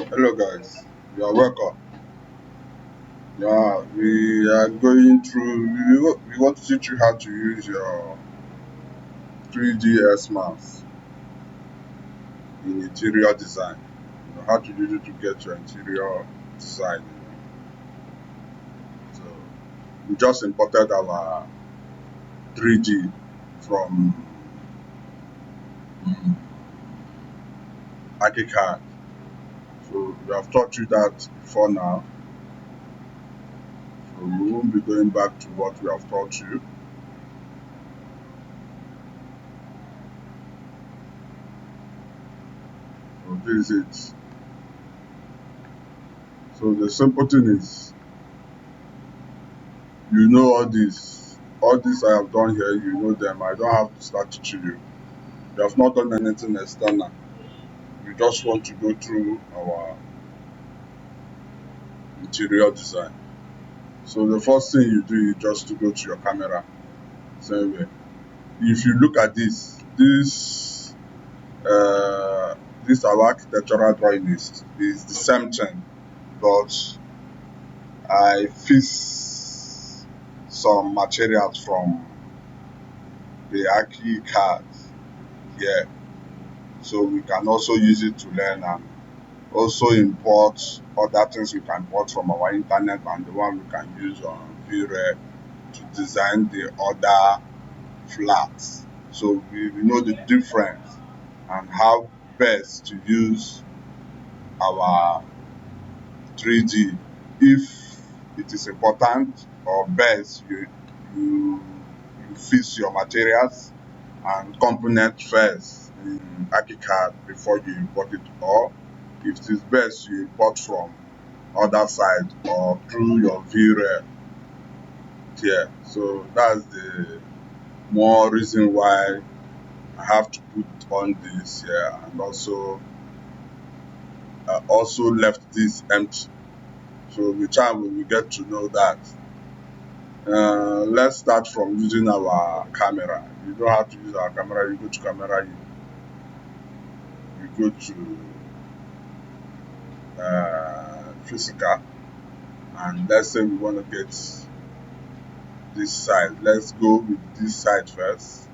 Hello guys, you are welcome. Yeah, we are going through, we want to teach you how to use your 3D mask in interior design. How to use it to get your interior design. So we just imported our 3D from ArchiCAD. So we have taught you that before now. So we won't be going back to what we have taught you. So this is it. So the simple thing is, you know all this. All this I have done here, you know them. I don't have to start teaching you. You have not done anything external. You just want to go through our interior design. So the first thing you do is just to go to your camera. Same way. If you look at this our architectural drawing is the same thing, but I fix some materials from the Archi card here, so we can also use it to learn and also import other things we can import from our internet and the one we can use on V-Ray to design the other flats. So we know the difference and how best to use our 3D if it is important, or best you you fix your materials and component first in ArchiCAD before you import it, or if it is best you import from other side or through your V-Ray here. So that's the more reason why I have to put on this here, and also also left this empty. So with time we will get to know that. Let's start from using our camera. You don't have to use our camera. You go to camera. You go to physical, and let's say we want to get this side. Let's go with this side first.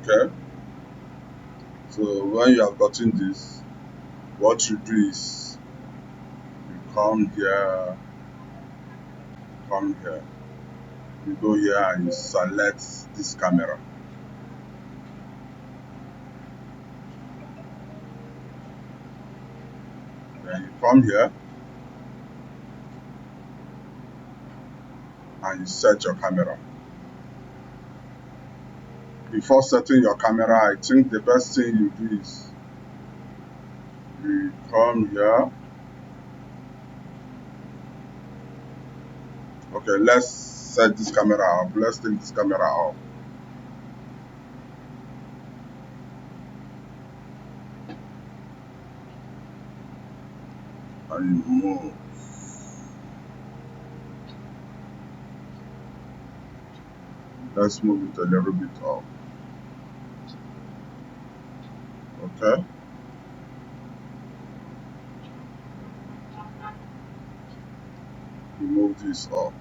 Okay, so when you have gotten this, what you do is you come here, you go here and you select this camera. Then you come here and you set your camera. Before setting your camera, I think the best thing you do is you come here. Okay, let's set this camera up. Let's take this camera off. And you move. Let's move it a little bit up. Okay. We move this up.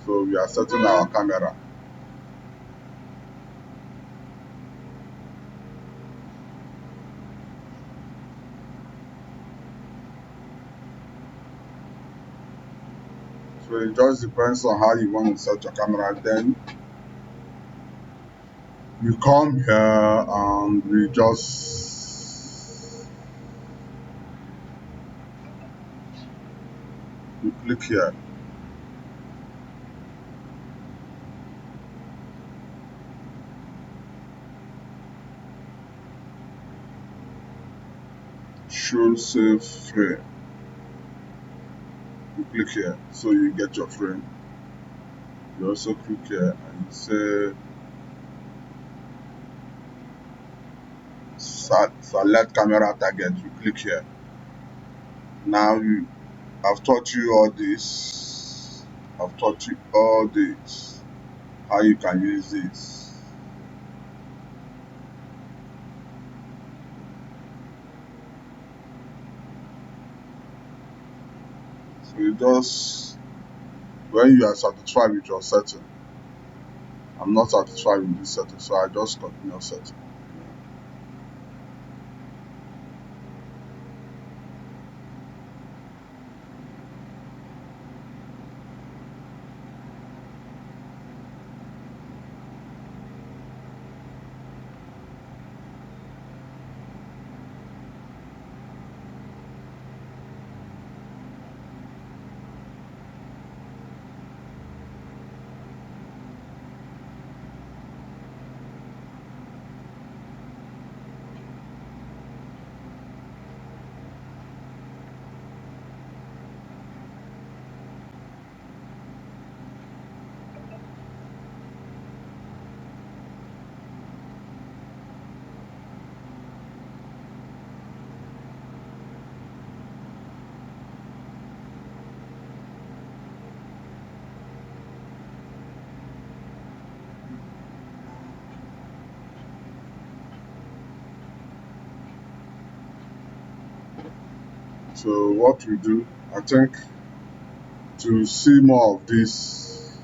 So we are setting our camera. So it just depends on how you want to set your camera. Then you come here and we just you click here. Show save frame. You click here, so you get your frame. You also click here and you say select camera target. You click here. Now I've taught you all this. I've taught you all this. how you can use this. So you just, when you are satisfied with your setting, I'm not satisfied with this setting, so I just continue setting. So what we do, I think, to see more of this,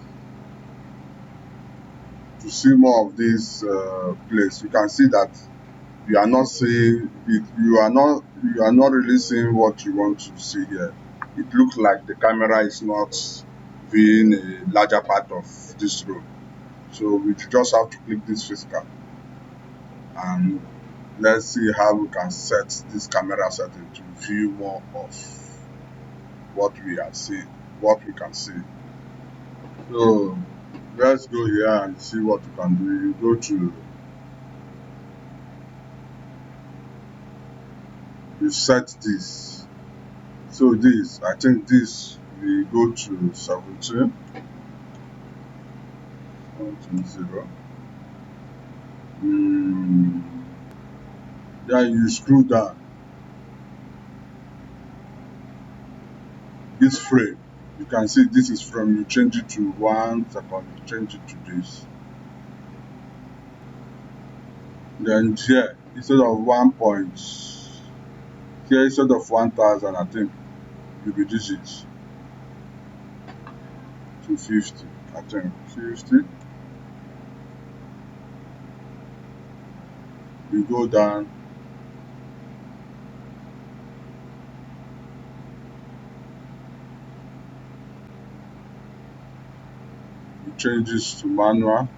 place, you can see that you are not seeing it. You are not really seeing what you want to see here. It looks like the camera is not being a larger part of this road. So we just have to click this physical, and let's see how we can set this camera setting to view more of what we are seeing, what we can see. So let's go here and see what we can do. You go to, you set this. So this, I think this, we go to 17, 0. Then you scroll down. This frame, you can see this is from, you change it to 1 second, you change it to this. Then here, instead of 1 point, here instead of 1000, I think you reduce it to 50. I think 50. You go down, you change this to manual.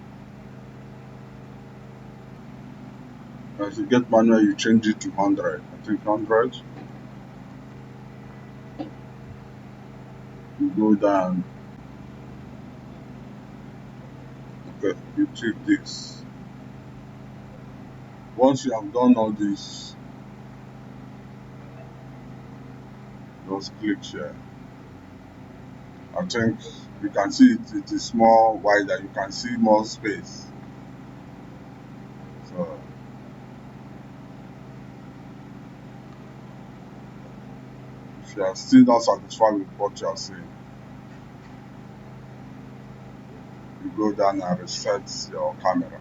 As you get manual, you change it to 100. I think 100. You go down. Okay, you click this. Once you have done all this, just click here. I think you can see it is more wider. You can see more space. So if you are still not satisfied with what you are seeing, you go down and reset your camera.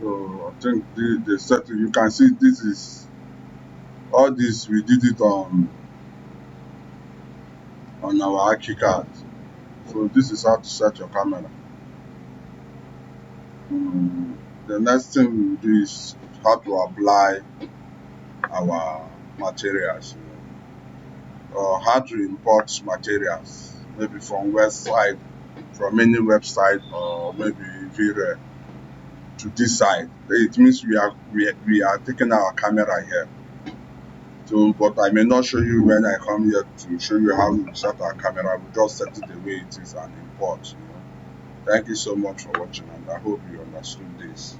So I think the setting, you can see this is, all this we did it on our Aki card. So this is how to set your camera. The next thing we will do is how to apply our materials, or how to import materials, maybe from website, from any website, or maybe Vira to this side. It means we are taking our camera here. So, but I may not show you when I come here to show you how we set our camera. We just set it the way it is and import. Thank you so much for watching, and I hope you understood this.